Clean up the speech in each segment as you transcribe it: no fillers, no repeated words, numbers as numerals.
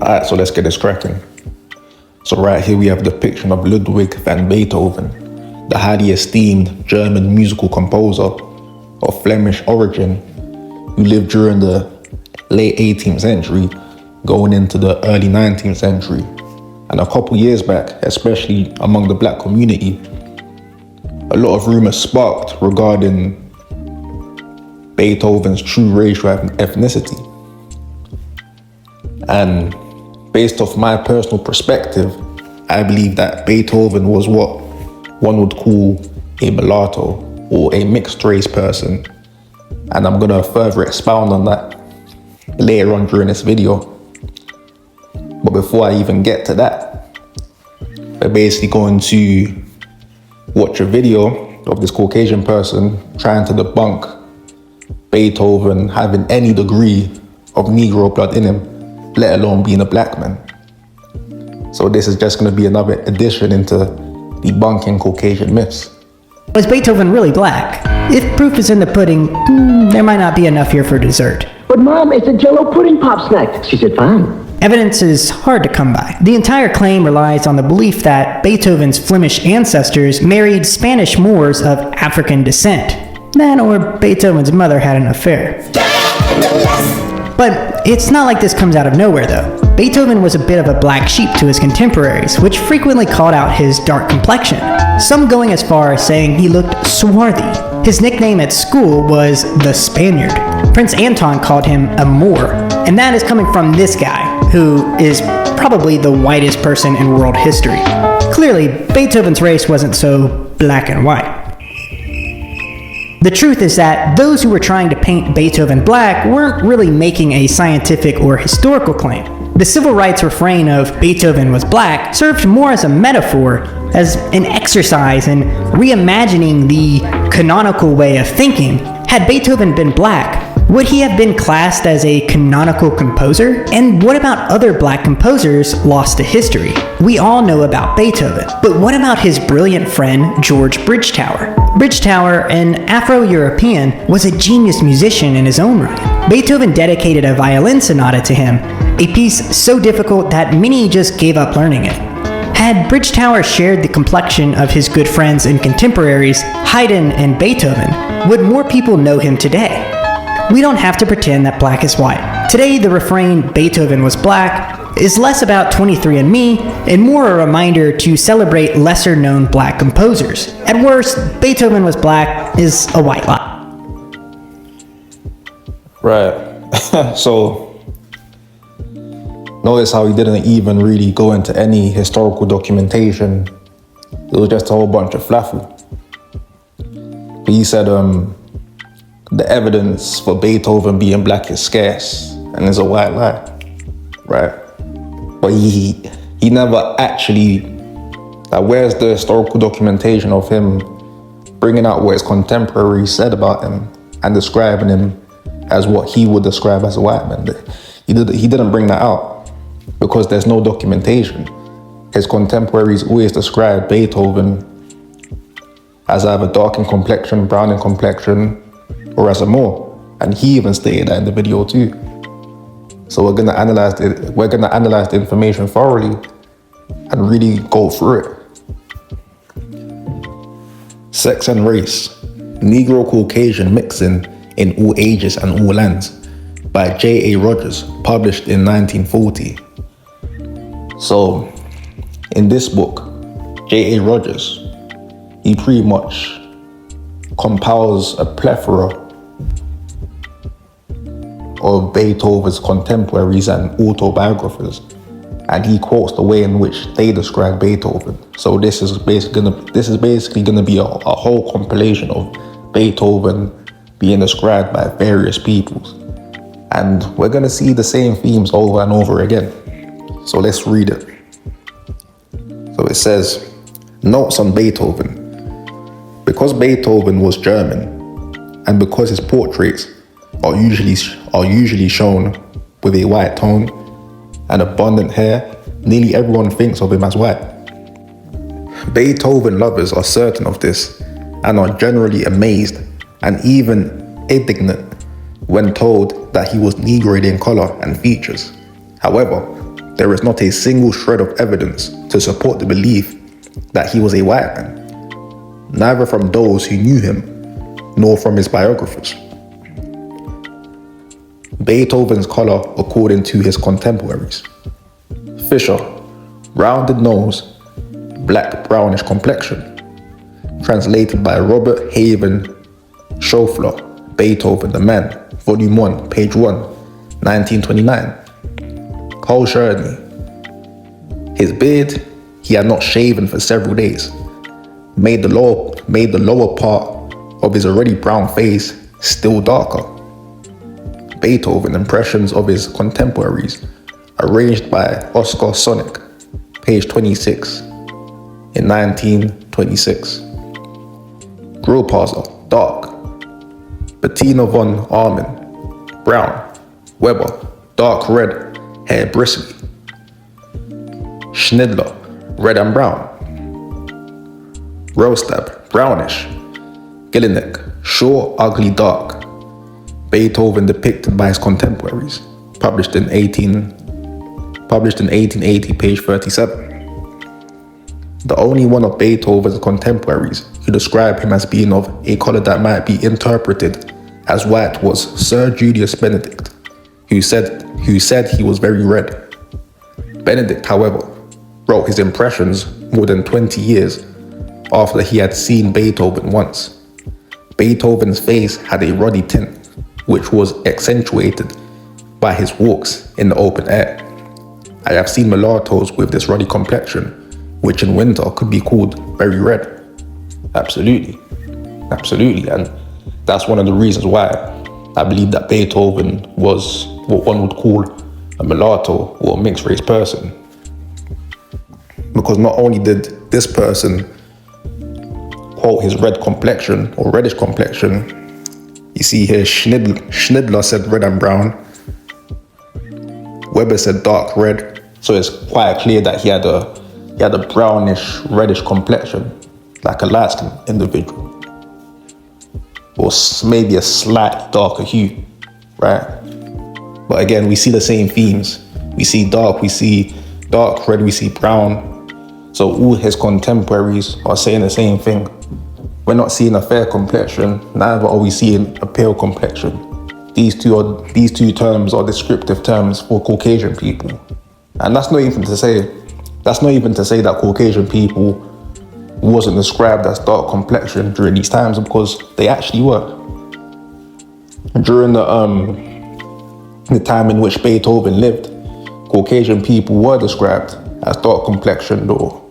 Alright, so let's get this cracking. So right here we have a depiction of Ludwig van Beethoven, the highly esteemed German musical composer of Flemish origin who lived during the late 18th century going into the early 19th century. And a couple years back, especially among the black community, a lot of rumors sparked regarding Beethoven's true racial ethnicity. And based off my personal perspective, I believe that Beethoven was what one would call a mulatto or a mixed race person. And I'm gonna further expound on that later on during this video. But before I even get to that, we're basically going to watch a video of this Caucasian person trying to debunk Beethoven having any degree of Negro blood in him, let alone being a black man. So this is just going to be another addition into debunking Caucasian myths. Was Beethoven really black? If proof is in the pudding, there might not be enough here for dessert. But Mom, it's a Jell-O pudding pop snack. She said, fine. Evidence is hard to come by. The entire claim relies on the belief that Beethoven's Flemish ancestors married Spanish Moors of African descent. That or Beethoven's mother had an affair. But it's not like this comes out of nowhere though. Beethoven was a bit of a black sheep to his contemporaries, which frequently called out his dark complexion, some going as far as saying he looked swarthy. His nickname at school was the Spaniard. Prince Anton called him a Moor, and that is coming from this guy, who is probably the whitest person in world history. Clearly, Beethoven's race wasn't so black and white. The truth is that those who were trying to paint Beethoven black weren't really making a scientific or historical claim. The civil rights refrain of Beethoven was black served more as a metaphor, as an exercise in reimagining the canonical way of thinking. Had Beethoven been black, would he have been classed as a canonical composer? And what about other black composers lost to history? We all know about Beethoven, but what about his brilliant friend George Bridgetower? Bridgetower, an Afro-European, was a genius musician in his own right. Beethoven dedicated a violin sonata to him, a piece so difficult that many just gave up learning it. Had Bridgetower shared the complexion of his good friends and contemporaries, Haydn and Beethoven, would more people know him today? We don't have to pretend that black is white. Today, the refrain, Beethoven was black, is less about 23andMe and more a reminder to celebrate lesser-known black composers. At worst, Beethoven was black is a white lie. Right. So, notice how he didn't even really go into any historical documentation. It was just a whole bunch of fluffy. But he said, the evidence for Beethoven being black is scarce and is a white lie, right? But he never actually, like, where's the historical documentation of him bringing out what his contemporaries said about him and describing him as what he would describe as a white man? He didn't bring that out because there's no documentation. His contemporaries always described Beethoven as either dark in complexion, brown in complexion, or as a Moor, and he even stated that in the video too. So we're gonna analyze the information thoroughly and really go through it. Sex and Race: Negro-Caucasian Mixing in All Ages and All Lands by J.A. Rogers, published in 1940. So in this book, J.A. Rogers, he pretty much compiles a plethora of Beethoven's contemporaries and autobiographers, and he quotes the way in which they describe Beethoven. So this is basically gonna be a whole compilation of Beethoven being described by various peoples, and we're gonna see the same themes over and over again. So let's read it. So it says, notes on Beethoven. Because Beethoven was German, and because his portraits are usually shown with a white tone and abundant hair, nearly everyone thinks of him as white. Beethoven lovers are certain of this and are generally amazed and even indignant when told that he was Negroid in color and features. However, there is not a single shred of evidence to support the belief that he was a white man, neither from those who knew him, nor from his biographers. Beethoven's color according to his contemporaries. Fischer, rounded nose, black brownish complexion. Translated by Robert Haven Schofler, Beethoven the Man, Volume 1, page 1, 1929. Carl Czerny. His beard he had not shaven for several days, made the lower part of his already brown face still darker. Beethoven, impressions of his contemporaries, arranged by Oscar Sonic, page 26, in 1926. Grillparzer, dark. Bettina von Arnim, brown. Weber, dark red, hair bristly. Schindler, red and brown. Rostab, brownish. Gillinek, short, ugly, dark. Beethoven depicted by his contemporaries, published in 1880, page 37. The only one of Beethoven's contemporaries who described him as being of a color that might be interpreted as white was Sir Julius Benedict, who said he was very red. Benedict, however, wrote his impressions more than 20 years after he had seen Beethoven once. Beethoven's face had a ruddy tint, which was accentuated by his walks in the open air. I have seen mulattoes with this ruddy complexion, which in winter could be called very red. Absolutely, and that's one of the reasons why I believe that Beethoven was what one would call a mulatto or a mixed race person. Because not only did this person quote his red complexion or reddish complexion, you see here Schindler said red and brown, Weber said dark red, so it's quite clear that he had a brownish reddish complexion, like a light-skinned individual, or maybe a slight darker hue, right? But again, we see the same themes. We see dark red, we see brown. So all his contemporaries are saying the same thing. We're not seeing a fair complexion, neither are we seeing a pale complexion. These two terms are descriptive terms for Caucasian people. And that's not even to say that Caucasian people wasn't described as dark complexion during these times, because they actually were. During the time in which Beethoven lived, Caucasian people were described as dark complexioned or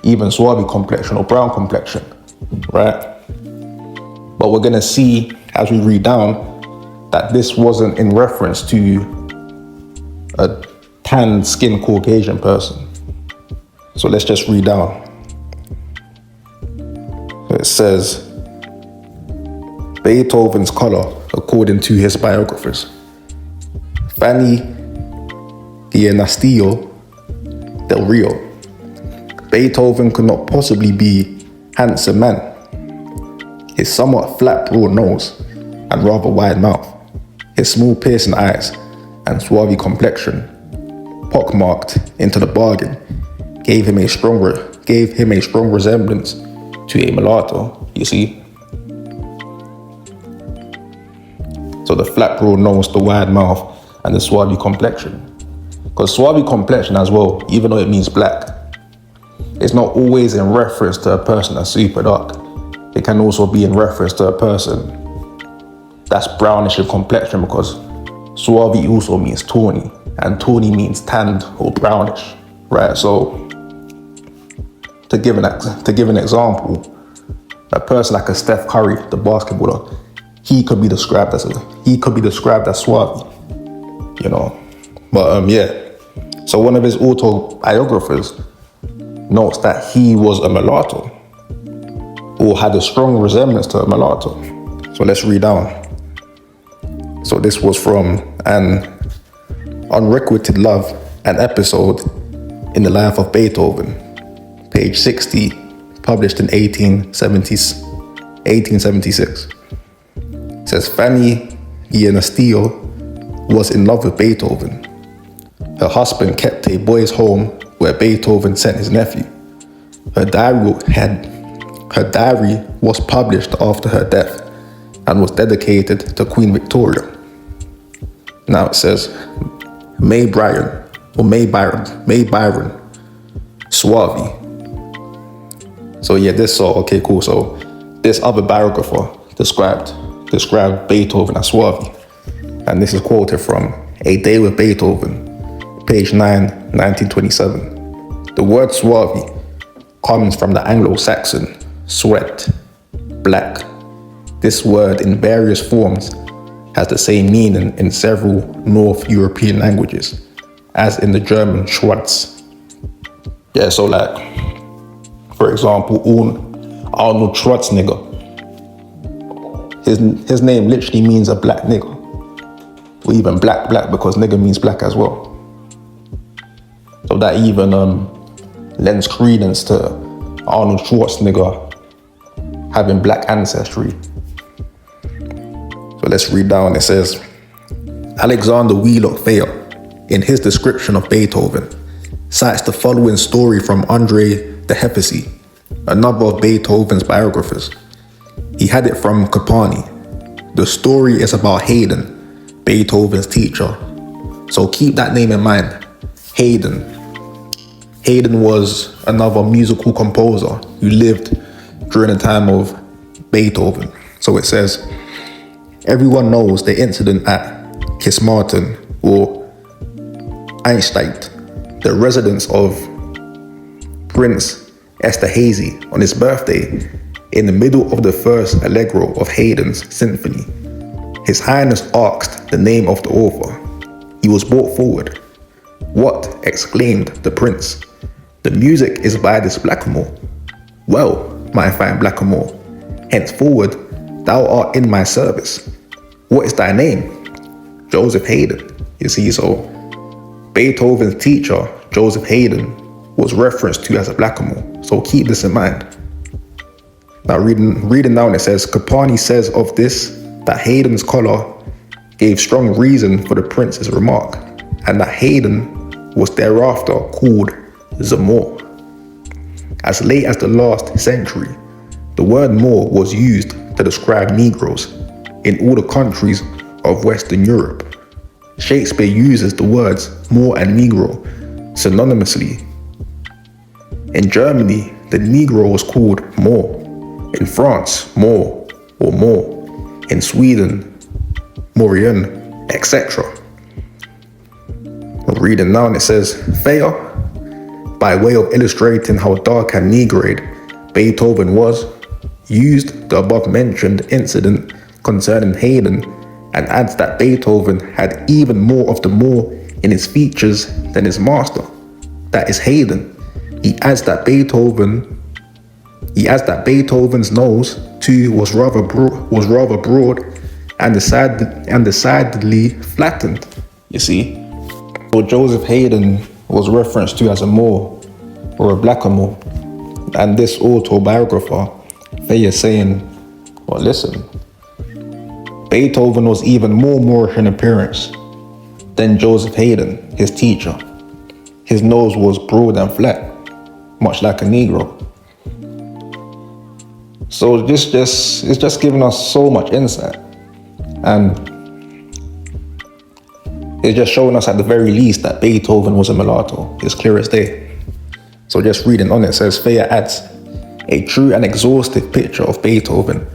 even swarthy complexion or brown complexion, right? But we're gonna see as we read down that this wasn't in reference to a tan skinned Caucasian person. So let's just read down. It says, Beethoven's color according to his biographers. Fanny Gianastillo del Rio. Beethoven could not possibly be handsome man. His somewhat flat broad nose and rather wide mouth, his small piercing eyes and swarthy complexion, pockmarked into the bargain, gave him a strong resemblance to a mulatto, you see. So the flat broad nose, the wide mouth, and the swarthy complexion. Because swarthy complexion as well, even though it means black, it's not always in reference to a person that's super dark. It can also be in reference to a person that's brownish in complexion, because swarthy also means tawny, and tawny means tanned or brownish, right? So to give an example, a person like a Steph Curry, the basketballer, he could be described as swarthy, you know. But yeah, so one of his autobiographers notes that he was a mulatto, or had a strong resemblance to a mulatto. So let's read down. So this was from An Unrequited Love, an episode in the life of Beethoven, page 60, published in 1876. It says, Fanny Gianastillo was in love with Beethoven. Her husband kept a boys' home where Beethoven sent his nephew. Her diary was published after her death and was dedicated to Queen Victoria. Now it says, May Byron, Suave. So yeah, okay, cool. So this other biographer described Beethoven as suave. And this is quoted from A Day with Beethoven, page 9, 1927. The word suave comes from the Anglo-Saxon sweat, black. This word in various forms has the same meaning in several North European languages, as in the German Schwarz. Yeah, so like, for example, Arnold Schwarzenegger. His name literally means a black nigger. Or even black, because nigger means black as well. So that even lends credence to Arnold Schwarzenegger having black ancestry. So let's read down. It says, Alexander Wheelock Thayer, in his description of Beethoven, cites the following story from André de Hepesy, another of Beethoven's biographers. He had it from Capani. The story is about Haydn, Beethoven's teacher. So keep that name in mind, Haydn. Haydn was another musical composer who lived during the time of Beethoven. So it says, everyone knows the incident at Kismarten or Einstein, the residence of Prince Esterhazy, on his birthday, in the middle of the first allegro of Haydn's symphony. His Highness asked the name of the author. He was brought forward. What? Exclaimed the prince. The music is by this Blackamoor. Well, my fine Blackamoor, henceforward thou art in my service. What is thy name? Joseph Haydn. You see, so Beethoven's teacher, Joseph Haydn, was referenced to as a Blackamoor. So keep this in mind. Now reading down, it says, Capani says of this that Haydn's collar gave strong reason for the prince's remark, and that Haydn was thereafter called Zamor. As late as the last century, the word Moor was used to describe Negroes in all the countries of Western Europe. Shakespeare uses the words Moor and Negro synonymously. In Germany, the Negro was called Moor. In France, Moor or Moor. In Sweden, Morian, etc. Reading now, it says, Thayer, by way of illustrating how dark and negroid Beethoven was, used the above-mentioned incident concerning Haydn and adds that Beethoven had even more of the Moor in his features than his master, that is Haydn. He adds that Beethoven's nose too was rather broad and decidedly flattened. You see, so Joseph Haydn was referenced to as a Moor or a Blackamoor, and this autobiographer, they are saying, well, listen, Beethoven was even more Moorish in appearance than Joseph Haydn, his teacher. His nose was broad and flat, much like a Negro. So it's just giving us so much insight, and it's just showing us at the very least that Beethoven was a mulatto. It's clear as day. So just reading on, it says, Thayer adds, a true and exhaustive picture of Beethoven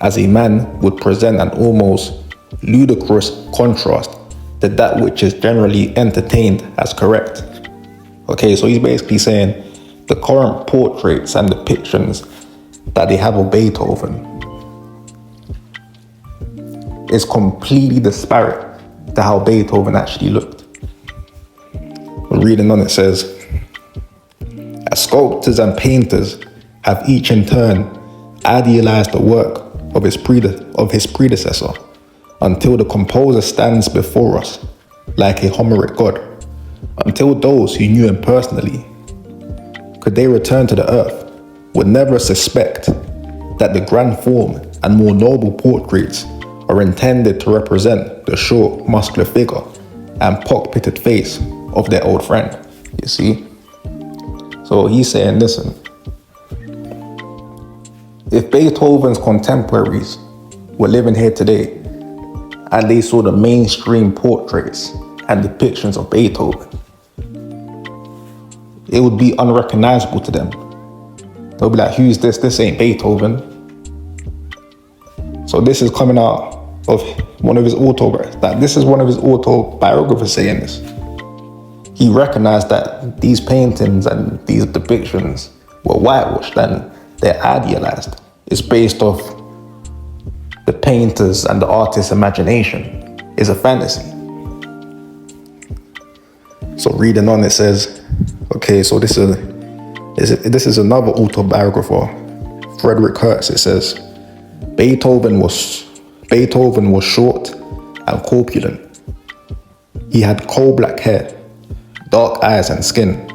as a man would present an almost ludicrous contrast to that which is generally entertained as correct. Okay, so he's basically saying the current portraits and depictions that they have of Beethoven is completely disparate to how Beethoven actually looked. Reading on, it says, as sculptors and painters have each in turn idealized the work of his predecessor until the composer stands before us like a Homeric god, until those who knew him personally, could they return to the earth, would never suspect that the grand form and more noble portraits are intended to represent the short, muscular figure and pock-pitted face of their old friend, you see? So he's saying, listen, if Beethoven's contemporaries were living here today and they saw the mainstream portraits and depictions of Beethoven, it would be unrecognizable to them. They'll be like, who's this? This ain't Beethoven. So this is coming out of one of his autobiographers saying this. He recognized that these paintings and these depictions were whitewashed and they're idealized. It's based off the painter's and the artist's imagination. It's a fantasy. So reading on, it says, okay, so this is another autobiographer, Frederick Hertz. It says, Beethoven was short and corpulent. He had coal-black hair, dark eyes and skin.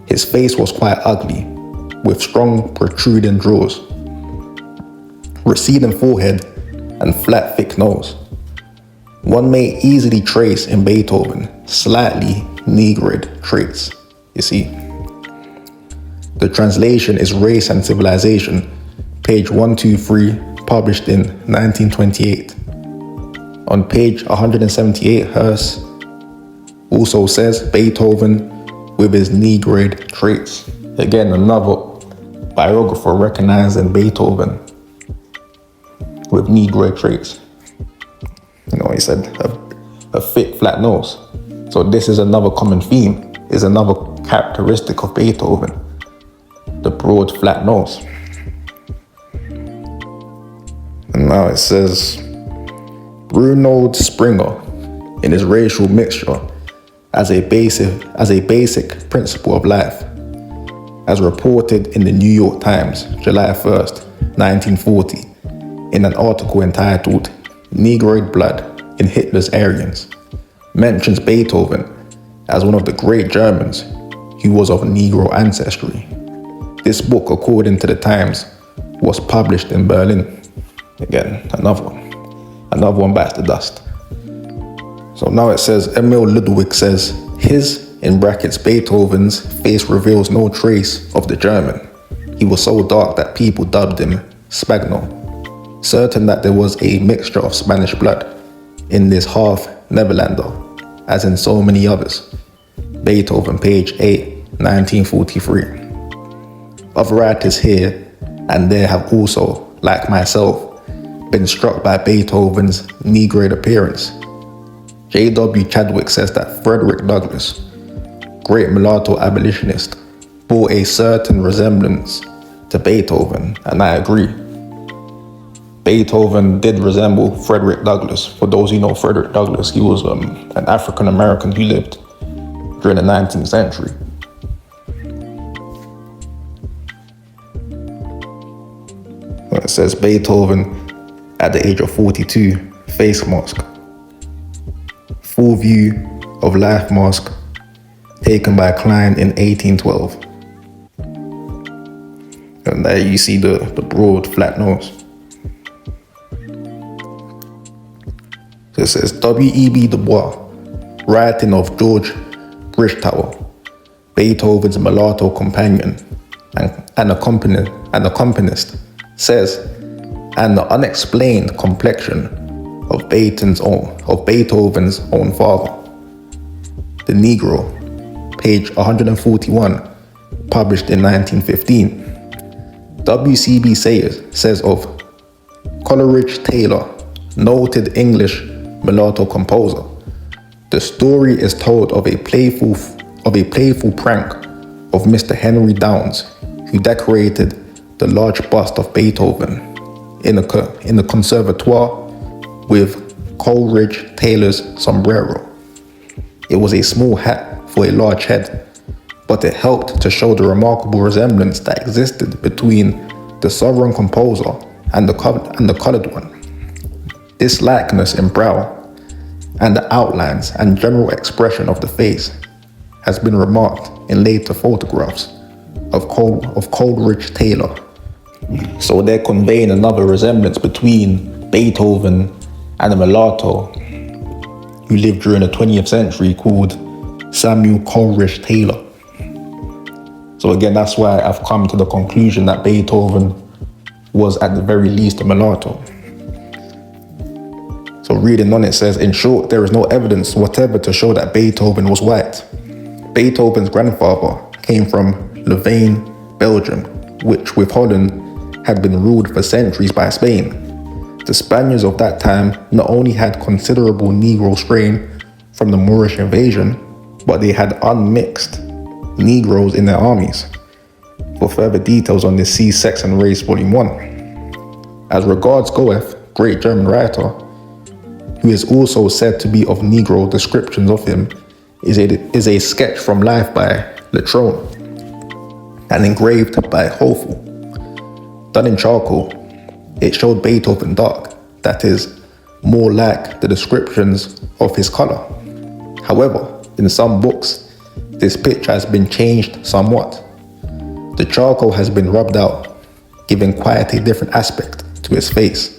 His face was quite ugly, with strong protruding jaws, receding forehead, and flat, thick nose. One may easily trace in Beethoven slightly Negroid traits, you see. The translation is Race and Civilization, page 123, published in 1928. On page 178, Hertz also says Beethoven with his Negroid traits. Again, another biographer recognizing Beethoven with Negroid traits. You know, he said a thick, flat nose. So this is another common theme, is another characteristic of Beethoven, the broad, flat nose. And now it says, Bruno Springer, in his Racial Mixture, as a basic principle of life, as reported in the New York Times, July 1st, 1940, in an article entitled Negroid Blood in Hitler's Aryans, mentions Beethoven as one of the great Germans who was of Negro ancestry. This book, according to the Times, was published in Berlin. Again, another one bites the dust. So now it says, Emil Ludwig says, his, in brackets, Beethoven's face reveals no trace of the German. He was so dark that people dubbed him Spagno, certain that there was a mixture of Spanish blood in this half Netherlander, as in so many others. Beethoven, page 8, 1943. Other writers here and there have also, like myself, been struck by Beethoven's Negroid appearance. J.W. Chadwick says that Frederick Douglass, great mulatto abolitionist, bore a certain resemblance to Beethoven, and I agree. Beethoven did resemble Frederick Douglass. For those who know Frederick Douglass, he was an African American who lived during the 19th century. It says Beethoven at the age of 42, face mask. Full view of life mask taken by Klein in 1812. And there you see the broad, flat nose. So it says W.E.B. Du Bois, writing of George Bridgetower, Beethoven's mulatto companion and accompanist, says, and the unexplained complexion of Beethoven's own father, the Negro, page 141, published in 1915. W.C.B. says of Coleridge Taylor, noted English mulatto composer, the story is told of a playful prank of Mr. Henry Downes, who decorated the large bust of Beethoven in the conservatoire with Coleridge Taylor's sombrero. It was a small hat for a large head, but it helped to show the remarkable resemblance that existed between the sovereign composer and the colored one. This likeness in brow and the outlines and general expression of the face has been remarked in later photographs of Coleridge Taylor. So they're conveying another resemblance between Beethoven and a mulatto who lived during the 20th century called Samuel Coleridge Taylor. So again, that's why I've come to the conclusion that Beethoven was at the very least a mulatto. So reading on, it says, in short, there is no evidence whatever to show that Beethoven was white. Beethoven's grandfather came from Louvain, Belgium, which with Holland had been ruled for centuries by Spain. The Spaniards of that time not only had considerable Negro strain from the Moorish invasion, but they had unmixed Negroes in their armies. For further details on this, see Sex and Race Volume 1. As regards Goethe, great German writer, who is also said to be of Negro descriptions of him, is a sketch from life by Latrone and engraved by Hoffel. Done in charcoal, it showed Beethoven dark, that is, more like the descriptions of his color. However, in some books, this picture has been changed somewhat. The charcoal has been rubbed out, giving quite a different aspect to his face.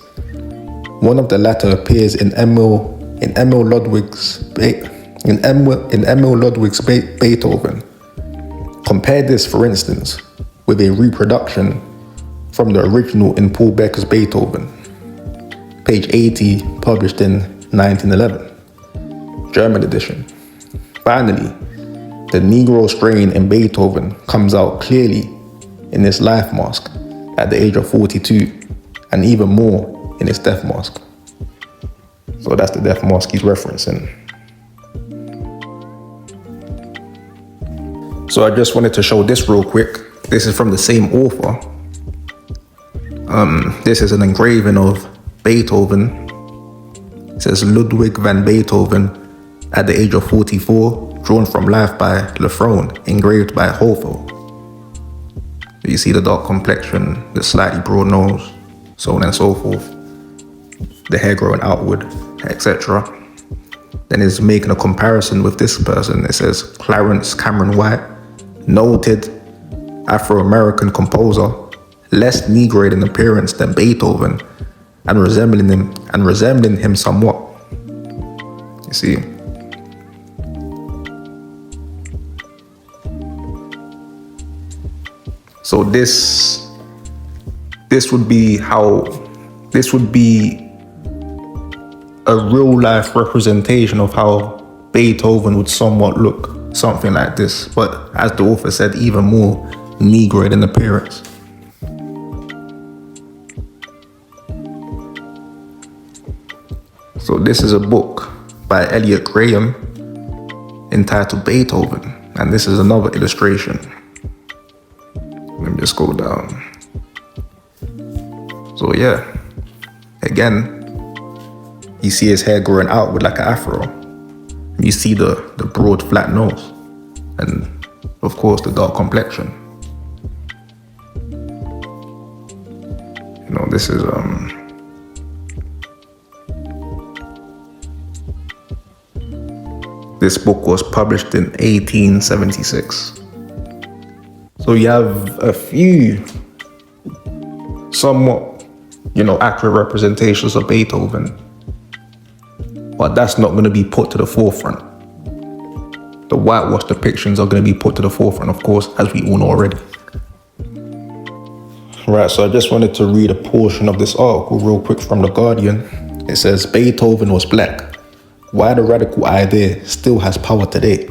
One of the latter appears in Emil Ludwig's Beethoven. Compare this, for instance, with a reproduction from the original in Paul Becker's Beethoven, page 80, published in 1911, German edition. Finally, the Negro strain in Beethoven comes out clearly in his life mask at the age of 42, and even more in his death mask. So that's the death mask he's referencing. So I just wanted to show this real quick. This is from the same author. This is an engraving of Beethoven. It says Ludwig van Beethoven at the age of 44, drawn from life by Latrone, engraved by Hoffel. You see the dark complexion, the slightly broad nose, so on and so forth, the hair growing outward, etc. Then it's making a comparison with this person. It says Clarence Cameron White, noted Afro-American composer, less Negroid in appearance than Beethoven, and resembling him somewhat. You see. So this would be a real life representation of how Beethoven would somewhat look, something like this, but as the author said, even more Negroid in appearance. So this is a book by Elliot Graham entitled Beethoven, and this is another illustration. Let me just go down. So yeah, again, you see his hair growing outward like an afro. You see the broad flat nose, and of course the dark complexion. You know, this is this book was published in 1876. So you have a few somewhat, accurate representations of Beethoven, but that's not going to be put to the forefront. The whitewash depictions are going to be put to the forefront, of course, as we all know already. Right, so I just wanted to read a portion of this article real quick from The Guardian. It says, Beethoven was black. Why the radical idea still has power today.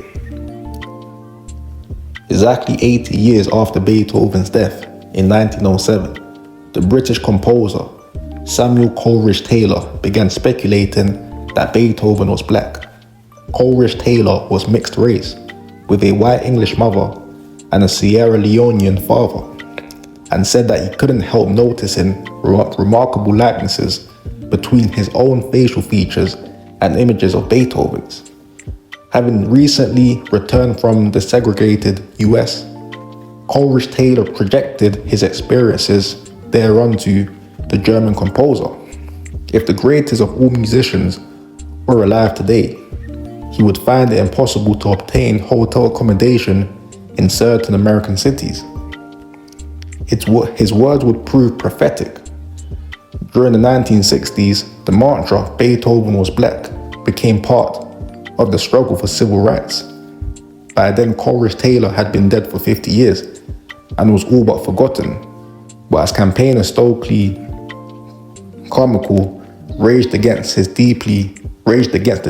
Exactly 80 years after Beethoven's death in 1907, the British composer Samuel Coleridge Taylor began speculating that Beethoven was black. Coleridge Taylor was mixed race, with a white English mother and a Sierra Leonean father, and said that he couldn't help noticing remarkable likenesses between his own facial features and images of Beethoven's. Having recently returned from the segregated US, Coleridge Taylor projected his experiences thereunto the German composer. If the greatest of all musicians were alive today, he would find it impossible to obtain hotel accommodation in certain American cities. His words would prove prophetic. During the 1960s, the mantra "Beethoven was black" became part of the struggle for civil rights. By then, Coleridge Taylor had been dead for 50 years and was all but forgotten. But as campaigner Stokely Carmichael raged against the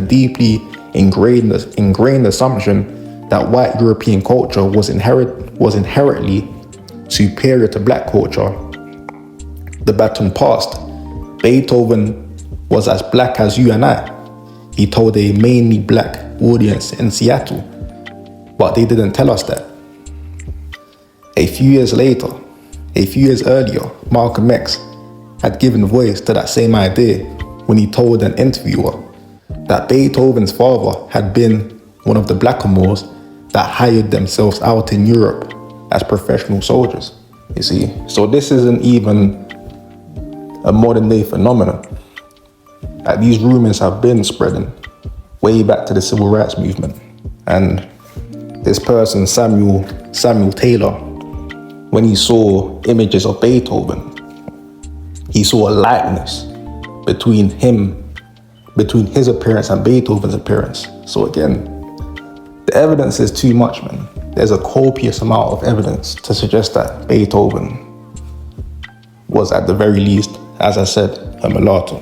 deeply ingrained assumption that white European culture was inherently superior to black culture, the baton passed. Beethoven was as black as you and I, he told a mainly black audience in Seattle, but they didn't tell us that. A few years earlier, Malcolm X had given voice to that same idea when he told an interviewer that Beethoven's father had been one of the blackamoors that hired themselves out in Europe as professional soldiers, you see. So this isn't even a modern day phenomenon. Like, these rumors have been spreading way back to the civil rights movement. And this person, Samuel Taylor, when he saw images of Beethoven, he saw a likeness between his appearance and Beethoven's appearance. So again, the evidence is too much, man. There's a copious amount of evidence to suggest that Beethoven was, at the very least, as I said, a mulatto.